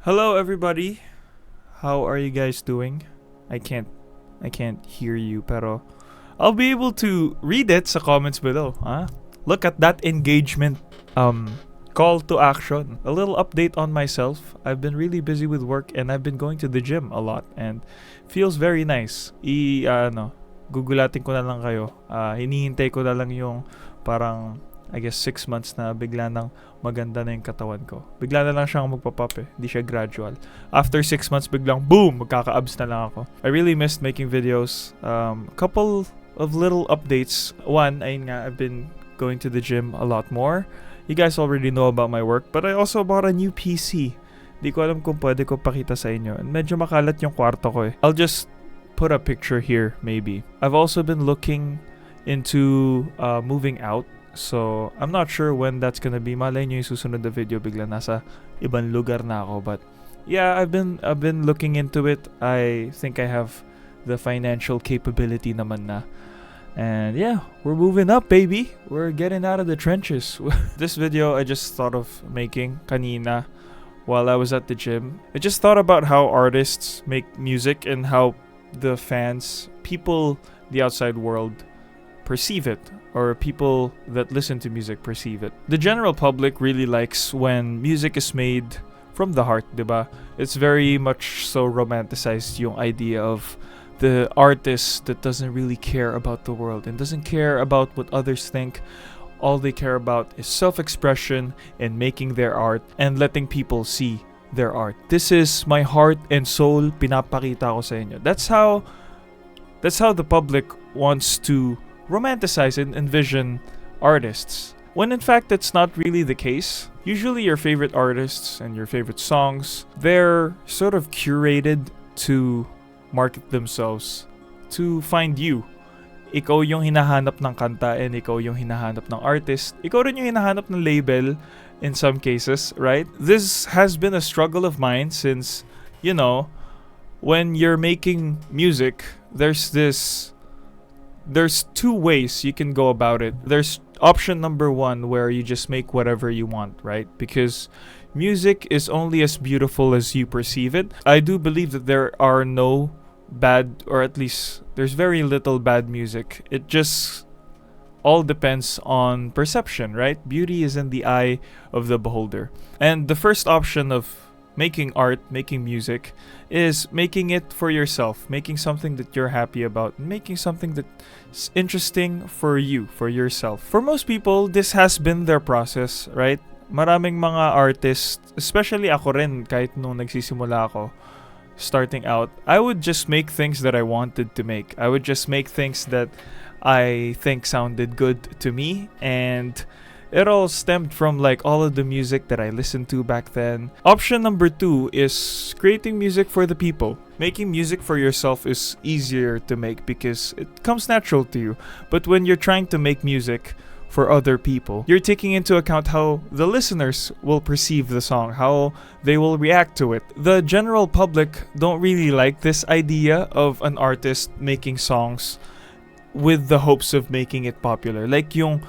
Hello everybody. How are you guys doing? I can't I can't hear you pero I'll be able to read it sa comments below. Look at that engagement. Call to action. A little update on myself. I've been really busy with work and I've been going to the gym a lot and feels very nice. Gugulatin ko na lang kayo. Hinihintay ko na lang yung parang I guess 6 months na bigla nang maganda na yung katawan ko. Bigla na lang siyang magpa-pop eh. Hindi siya gradual. After 6 months, biglang boom! Magkaka-abs na lang ako. I really missed making videos. A couple of little updates. One, ayun nga, I've been going to the gym a lot more. You guys already know about my work, but I also bought a new PC. Di ko alam kung pwede ko pakita sa inyo. And medyo makalat yung kwarto ko eh. I'll just put a picture here, maybe. I've also been looking into moving out. So, I'm not sure when that's gonna be. Malay nyo yung susunod na video bigla nasa ibang lugar na ako. But yeah, I've been looking into it. I think I have the financial capability naman na. And yeah, we're moving up, baby. We're getting out of the trenches. This video I just thought of making kanina while I was at the gym. I just thought about how artists make music and how the fans, people, the outside world perceive it, or people that listen to music perceive it. The general public really likes when music is made from the heart, diba? It's very much so romanticized yung idea of the artist that doesn't really care about the world and doesn't care about what others think. All they care about is self-expression and making their art and letting people see their art. This is my heart and soul, pinapakita ko sa inyo. That's how the public wants to romanticize and envision artists, when in fact that's not really the case. Usually your favorite artists and your favorite songs, they're sort of curated to market themselves, to find you. Ikaw yung hinahanap ng kanta and ikaw yung hinahanap ng artist. Ikaw rin yung hinahanap ng label in some cases, right? This has been a struggle of mine since, when you're making music, there's two ways you can go about it. There's option number one where you just make whatever you want, right? Because music is only as beautiful as you perceive it. I do believe that there are no bad, or at least there's very little bad music. It just all depends on perception, right? Beauty is in the eye of the beholder. And the first option of making art, making music, is making it for yourself, making something that you're happy about, making something that's interesting for you, for yourself. For most people, this has been their process, right? Maraming mga artists, especially ako rin, kahit nung nagsisimula ako, starting out, I would just make things that I wanted to make. I would just make things that I think sounded good to me, and it all stemmed from like all of the music that I listened to back then. Option number two is creating music for the people. Making music for yourself is easier to make because it comes natural to you. But when you're trying to make music for other people, you're taking into account how the listeners will perceive the song, how they will react to it. The general public don't really like this idea of an artist making songs with the hopes of making it popular. Like yung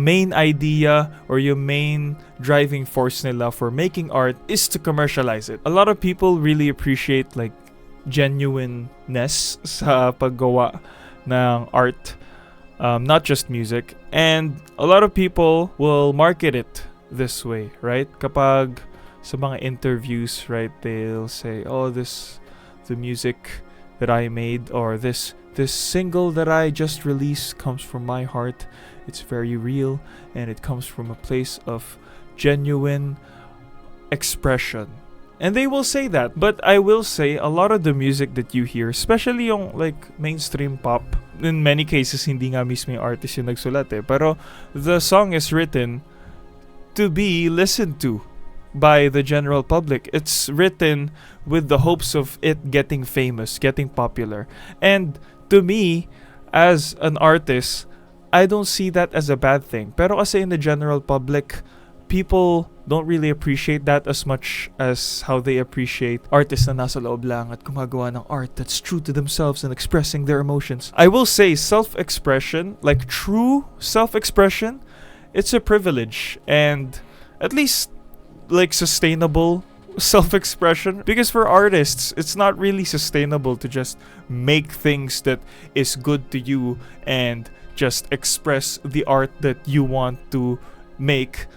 main idea or yung main driving force nila for making art is to commercialize it. A lot of people really appreciate like genuineness sa paggawa ng art, not just music. And a lot of people will market it this way, right? Kapag sa mga interviews, right, they'll say, the music that I made, or this single that I just released comes from my heart. It's very real and it comes from a place of genuine expression. And they will say that. But I will say a lot of the music that you hear, especially yung like mainstream pop, in many cases hindi nga mismo yung artist yung nagsulat eh, pero the song is written to be listened to by the general public. It's written with the hopes of it getting famous, getting popular. And to me, as an artist, I don't see that as a bad thing. Pero kasi in the general public, people don't really appreciate that as much as how they appreciate artists na nasa loob lang at gumagawa ng art that's true to themselves and expressing their emotions. I will say self-expression, like true self-expression, it's a privilege and at least like sustainable self-expression, because for artists it's not really sustainable to just make things that is good to you and just express the art that you want to make,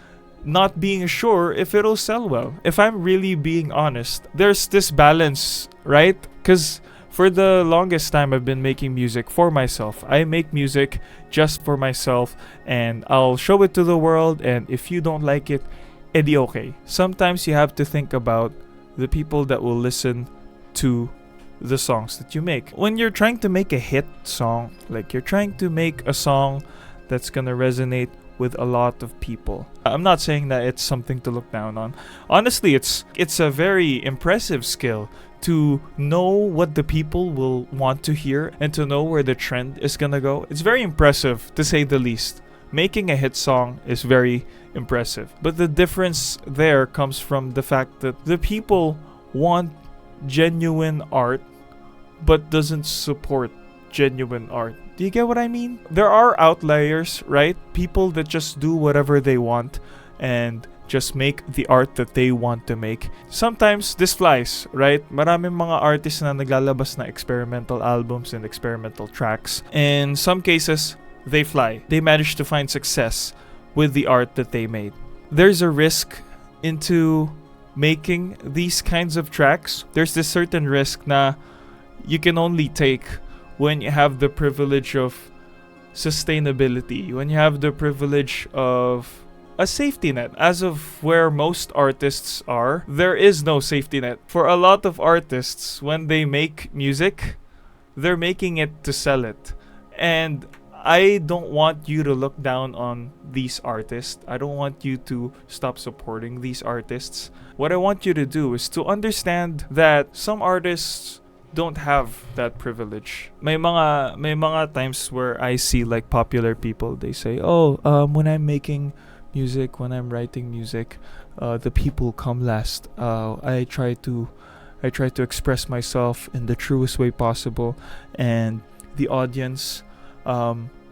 not being sure if it'll sell well. If I'm really being honest, there's this balance, right? Because for the longest time I've been making music for myself. I make music just for myself and I'll show it to the world, and if you don't like it, edi okay. Sometimes you have to think about the people that will listen to the songs that you make. When you're trying to make a hit song, like you're trying to make a song that's gonna resonate with a lot of people. I'm not saying that it's something to look down on. Honestly, it's a very impressive skill to know what the people will want to hear and to know where the trend is gonna go. It's very impressive, to say the least. Making a hit song is very impressive. But the difference there comes from the fact that the people want genuine art but doesn't support genuine art. Do you get what I mean? There are outliers, right? People that just do whatever they want and just make the art that they want to make. Sometimes this flies, right? Maraming mga artists na naglalabas na experimental albums and experimental tracks. In some cases, they fly. They manage to find success with the art that they made. There's a risk into making these kinds of tracks. There's this certain risk na you can only take when you have the privilege of sustainability, when you have the privilege of a safety net. As of where most artists are, there is no safety net. For a lot of artists, when they make music, they're making it to sell it. And I don't want you to look down on these artists. I don't want you to stop supporting these artists. What I want you to do is to understand that some artists don't have that privilege. May mga times where I see like popular people, they say, when I'm making music, when I'm writing music, the people come last. I try to express myself in the truest way possible, and the audience,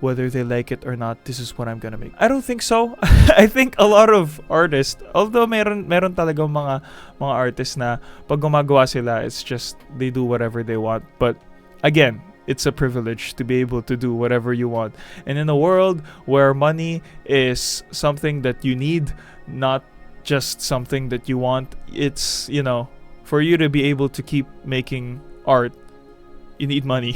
whether they like it or not, this is what I'm gonna make. I don't think so. I think a lot of artists, although meron talagang mga artists na pag gumagawa sila, it's just they do whatever they want. But again, it's a privilege to be able to do whatever you want. And in a world where money is something that you need, not just something that you want, it's, for you to be able to keep making art, you need money.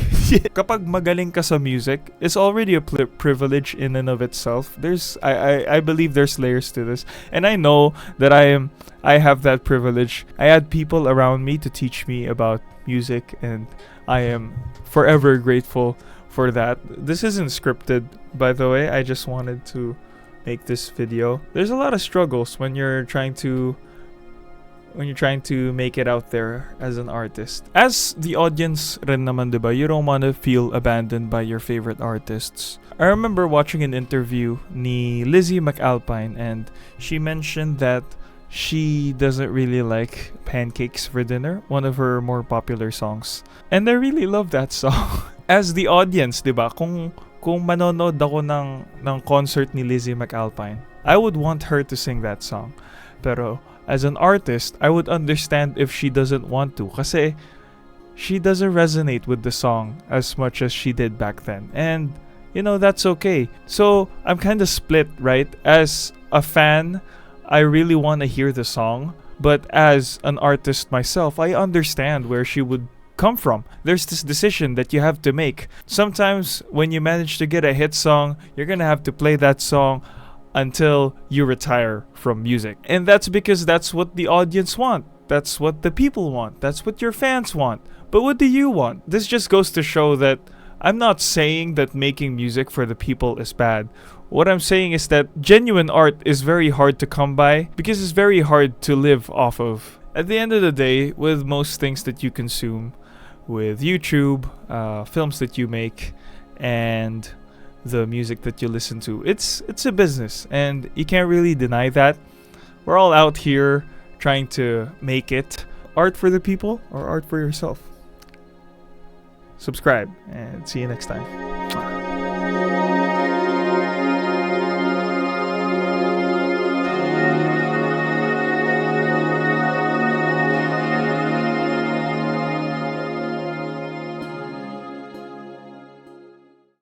Kapag magaling ka sa music, it's already a privilege in and of itself. I believe there's layers to this, and I know that I have that privilege. I had people around me to teach me about music, and I am forever grateful for that. This isn't scripted, by the way. I just wanted to make this video. There's a lot of struggles when you're trying to make it out there as an artist. As the audience rin naman, diba, you don't want to feel abandoned by your favorite artists. I remember watching an interview ni Lizzie McAlpine, and she mentioned that she doesn't really like Pancakes for Dinner, one of her more popular songs. And I really love that song. As the audience, diba, kung manonood ako ng concert ni Lizzie McAlpine, I would want her to sing that song. Pero as an artist, I would understand if she doesn't want to, kasi she doesn't resonate with the song as much as she did back then. And, that's okay. So, I'm kind of split, right? As a fan, I really want to hear the song. But as an artist myself, I understand where she would come from. There's this decision that you have to make. Sometimes, when you manage to get a hit song, you're gonna have to play that song until you retire from music. And that's because that's what the audience want. That's what the people want. That's what your fans want. But what do you want? This just goes to show that I'm not saying that making music for the people is bad. What I'm saying is that genuine art is very hard to come by because it's very hard to live off of. At the end of the day, with most things that you consume, with YouTube, films that you make, and the music that you listen to, it's a business, and you can't really deny that. We're all out here trying to make it. Art for the people or art for yourself? Subscribe and see you next time.